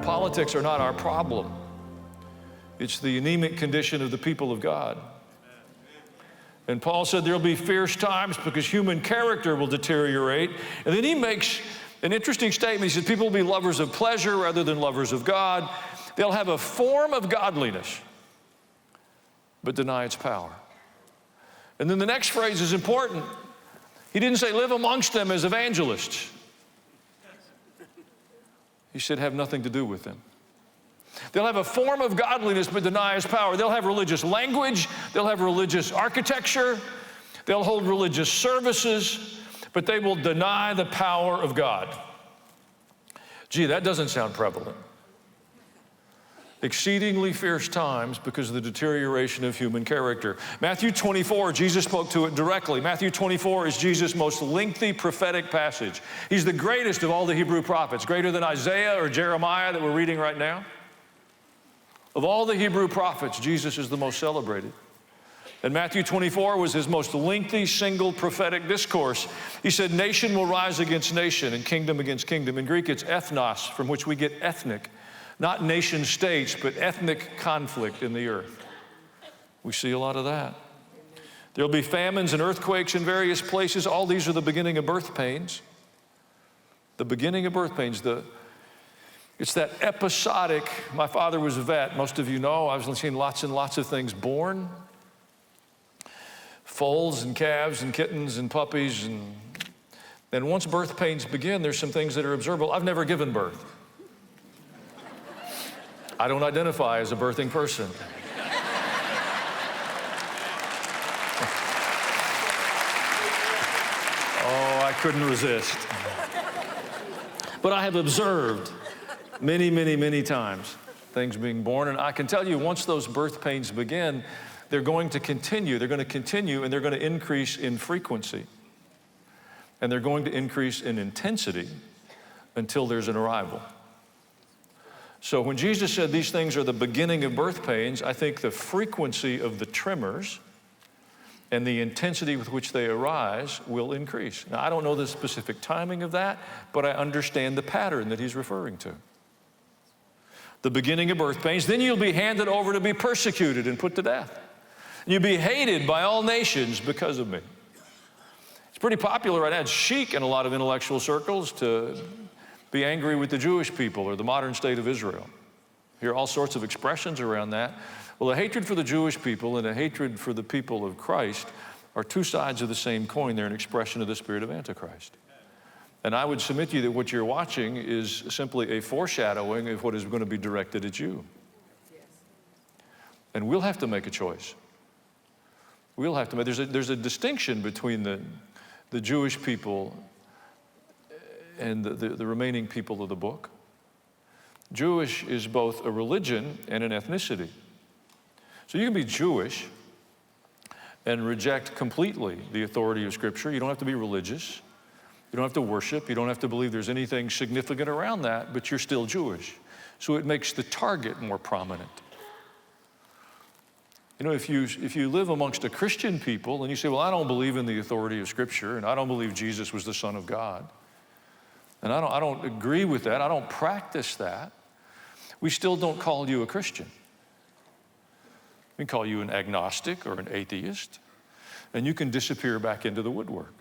Politics are not our problem. It's the anemic condition of the people of God. And Paul said there'll be fierce times because human character will deteriorate. And then he makes an interesting statement. He says people will be lovers of pleasure rather than lovers of God. They'll have a form of godliness, but deny its power. And then the next phrase is important. He didn't say live amongst them as evangelists. He said have nothing to do with them. They'll have a form of godliness but deny His power. They'll have religious language. They'll have religious architecture. They'll hold religious services, but they will deny the power of God. Gee, that doesn't sound prevalent. Exceedingly fierce times because of the deterioration of human character. Matthew 24, Jesus spoke to it directly. Matthew 24 is Jesus' most lengthy prophetic passage. He's the greatest of all the Hebrew prophets, greater than Isaiah or Jeremiah that we're reading right now. Of all the Hebrew prophets, Jesus is the most celebrated. And Matthew 24 was his most lengthy single prophetic discourse. He said, nation will rise against nation and kingdom against kingdom. In Greek, it's ethnos, from which we get ethnic. Not nation states, but ethnic conflict in the earth. We see a lot of that. There'll be famines and earthquakes in various places. All these are the beginning of birth pains. The beginning of birth pains. It's that episodic, my father was a vet, most of you know, I've seen lots and lots of things born. Foals and calves and kittens and puppies. And once birth pains begin, there's some things that are observable. I've never given birth. I don't identify as a birthing person. Oh, I couldn't resist. But I have observed many, many, many times things being born. And I can tell you, once those birth pains begin, they're going to continue. They're going to continue, and they're going to increase in frequency. And they're going to increase in intensity until there's an arrival. So when Jesus said these things are the beginning of birth pains, I think the frequency of the tremors and the intensity with which they arise will increase. Now, I don't know the specific timing of that, but I understand the pattern that he's referring to. The beginning of birth pains, then you'll be handed over to be persecuted and put to death. You'll be hated by all nations because of me. It's pretty popular right now. It's chic in a lot of intellectual circles to be angry with the Jewish people or the modern state of Israel. You hear all sorts of expressions around that. Well, a hatred for the Jewish people and a hatred for the people of Christ are two sides of the same coin. They're an expression of the spirit of Antichrist. And I would submit to you that what you're watching is simply a foreshadowing of what is going to be directed at you. And we'll have to make a choice. We'll have to make, there's a distinction between the Jewish people and the remaining people of the book. Jewish is both a religion and an ethnicity. So you can be Jewish and reject completely the authority of Scripture. You don't have to be religious. You don't have to worship. You don't have to believe there's anything significant around that, but you're still Jewish. So it makes the target more prominent. You know, if you live amongst a Christian people and you say, well, I don't believe in the authority of Scripture and I don't believe Jesus was the Son of God, and I don't agree with that, I don't practice that, we still don't call you a Christian. We can call you an agnostic or an atheist, and you can disappear back into the woodwork.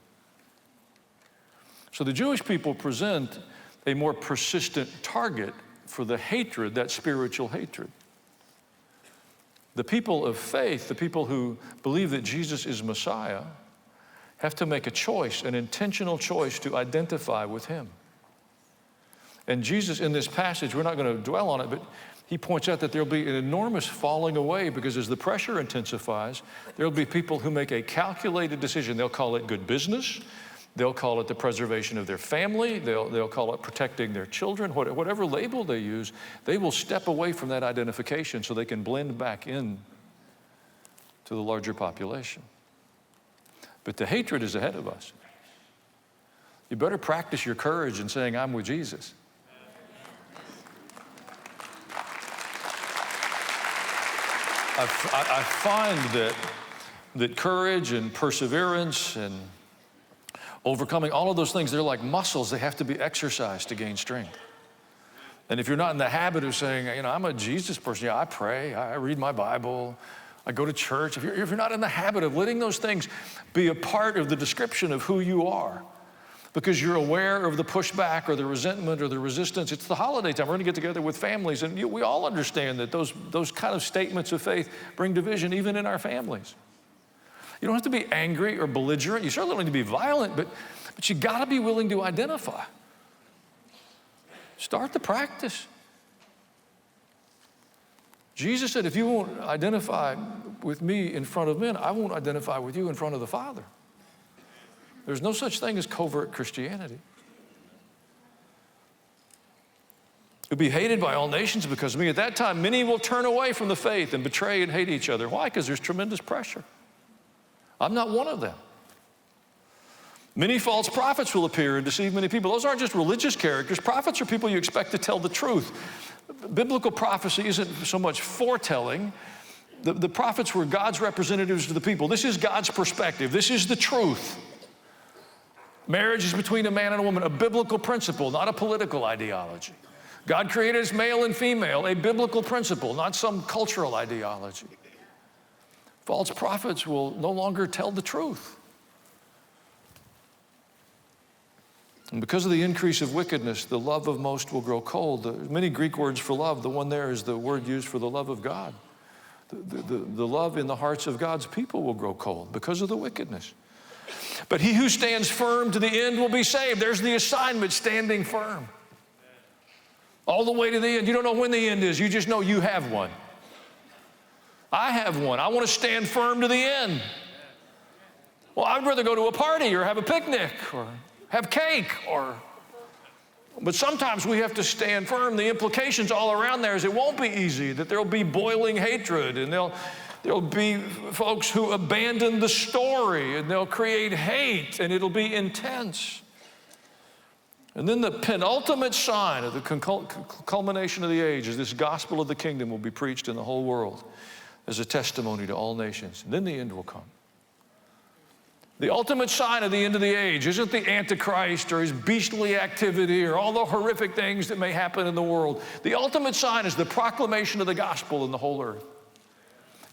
So the Jewish people present a more persistent target for the hatred, that spiritual hatred. The people of faith, the people who believe that Jesus is Messiah, have to make a choice, an intentional choice to identify with Him. And Jesus, in this passage, we're not going to dwell on it, but he points out that there'll be an enormous falling away because as the pressure intensifies, there'll be people who make a calculated decision. They'll call it good business. They'll call it the preservation of their family. They'll call it protecting their children. Whatever label they use, they will step away from that identification so they can blend back in to the larger population. But the hatred is ahead of us. You better practice your courage in saying, I'm with Jesus. I find that courage and perseverance and overcoming all of those things, they're like muscles. They have to be exercised to gain strength. And if you're not in the habit of saying, I'm a Jesus person, I pray, I read my Bible, I go to church. If you're not in the habit of letting those things be a part of the description of who you are, because you're aware of the pushback or the resentment or the resistance. It's the holiday time. We're going to get together with families, and we all understand that those kind of statements of faith bring division even in our families. You don't have to be angry or belligerent. You certainly don't need to be violent, but you got to be willing to identify. Start the practice. Jesus said, if you won't identify with me in front of men, I won't identify with you in front of the Father. There's no such thing as covert Christianity. You'll be hated by all nations because of me. At that time, many will turn away from the faith and betray and hate each other. Why? Because there's tremendous pressure. I'm not one of them. Many false prophets will appear and deceive many people. Those aren't just religious characters. Prophets are people you expect to tell the truth. Biblical prophecy isn't so much foretelling. The prophets were God's representatives to the people. This is God's perspective. This is the truth. Marriage is between a man and a woman, a biblical principle, not a political ideology. God created us male and female, a biblical principle, not some cultural ideology. False prophets will no longer tell the truth. And because of the increase of wickedness, the love of most will grow cold. There's many Greek words for love. The one there is the word used for the love of God. The love in the hearts of God's people will grow cold because of the wickedness. But he who stands firm to the end will be saved. There's the assignment, standing firm. All the way to the end. You don't know when the end is. You just know you have one. I have one. I want to stand firm to the end. Well, I'd rather go to a party or have a picnic or have cake but sometimes we have to stand firm. The implications all around there is it won't be easy, that there'll be boiling hatred, and there'll be folks who abandon the story, and they'll create hate, and it'll be intense. And then the penultimate sign of the culmination of the age is this gospel of the kingdom will be preached in the whole world as a testimony to all nations. And then the end will come. The ultimate sign of the end of the age isn't the Antichrist or his beastly activity or all the horrific things that may happen in the world. The ultimate sign is the proclamation of the gospel in the whole earth.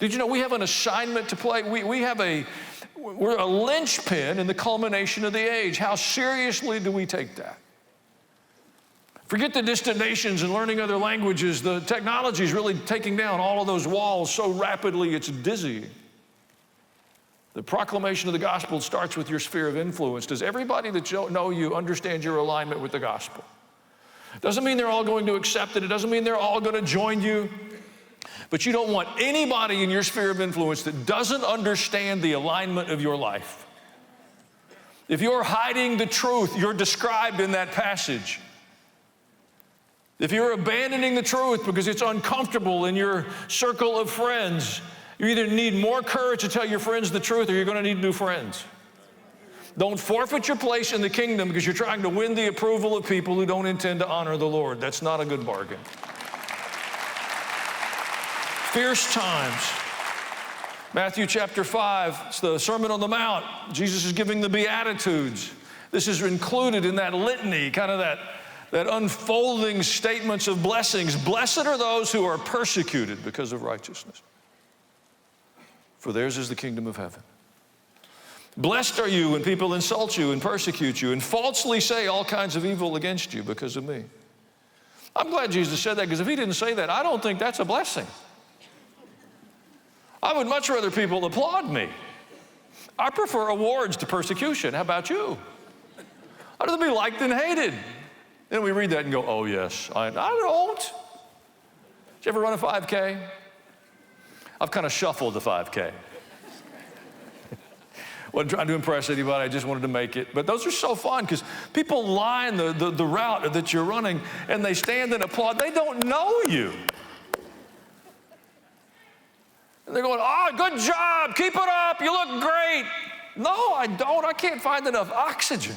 Did you know we have an assignment to play? We're a linchpin in the culmination of the age. How seriously do we take that? Forget the distant nations and learning other languages. The technology is really taking down all of those walls so rapidly it's dizzying. The proclamation of the gospel starts with your sphere of influence. Does everybody that you know you understand your alignment with the gospel? Doesn't mean they're all going to accept it. It doesn't mean they're all going to join you. But you don't want anybody in your sphere of influence that doesn't understand the alignment of your life. If you're hiding the truth, you're described in that passage. If you're abandoning the truth because it's uncomfortable in your circle of friends, you either need more courage to tell your friends the truth or you're going to need new friends. Don't forfeit your place in the kingdom because you're trying to win the approval of people who don't intend to honor the Lord. That's not a good bargain. Fierce times. Matthew chapter 5, it's the Sermon on the Mount. Jesus is giving the Beatitudes. This is included in that litany, kind of that unfolding statements of blessings. Blessed are those who are persecuted because of righteousness, for theirs is the kingdom of heaven. Blessed are you when people insult you and persecute you and falsely say all kinds of evil against you because of me. I'm glad Jesus said that, because if he didn't say that, I don't think that's a blessing. I would much rather people applaud me. I prefer awards to persecution. How about you? I'd rather be liked than hated. Then we read that and go, oh yes, I don't. Did you ever run a 5K? I've kind of shuffled the 5K. Wasn't trying to impress anybody, I just wanted to make it. But those are so fun because people line the route that you're running and they stand and applaud. They don't know you. And they're going, oh, good job, keep it up, you look great. No, I don't, I can't find enough oxygen.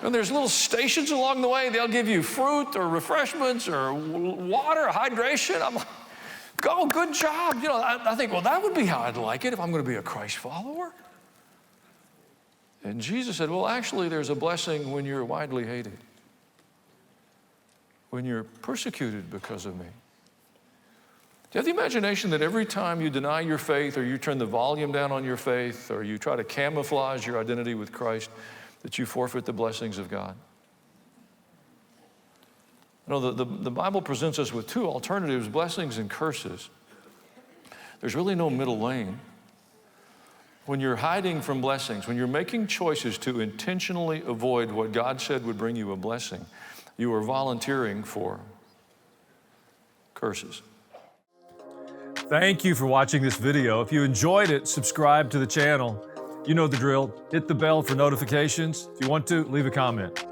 And there's little stations along the way. They'll give you fruit or refreshments or water, hydration. I'm like, go, good job. You know, I think, well, that would be how I'd like it if I'm going to be a Christ follower. And Jesus said, well, actually, there's a blessing when you're widely hated. when you're persecuted because of me? Do you have the imagination that every time you deny your faith, or you turn the volume down on your faith, or you try to camouflage your identity with Christ, that you forfeit the blessings of God? You know, the Bible presents us with two alternatives, blessings and curses. There's really no middle lane. When you're hiding from blessings, when you're making choices to intentionally avoid what God said would bring you a blessing, you are volunteering for curses. Thank you for watching this video. If you enjoyed it, subscribe to the channel. You know the drill. Hit the bell for notifications. If you want to, leave a comment.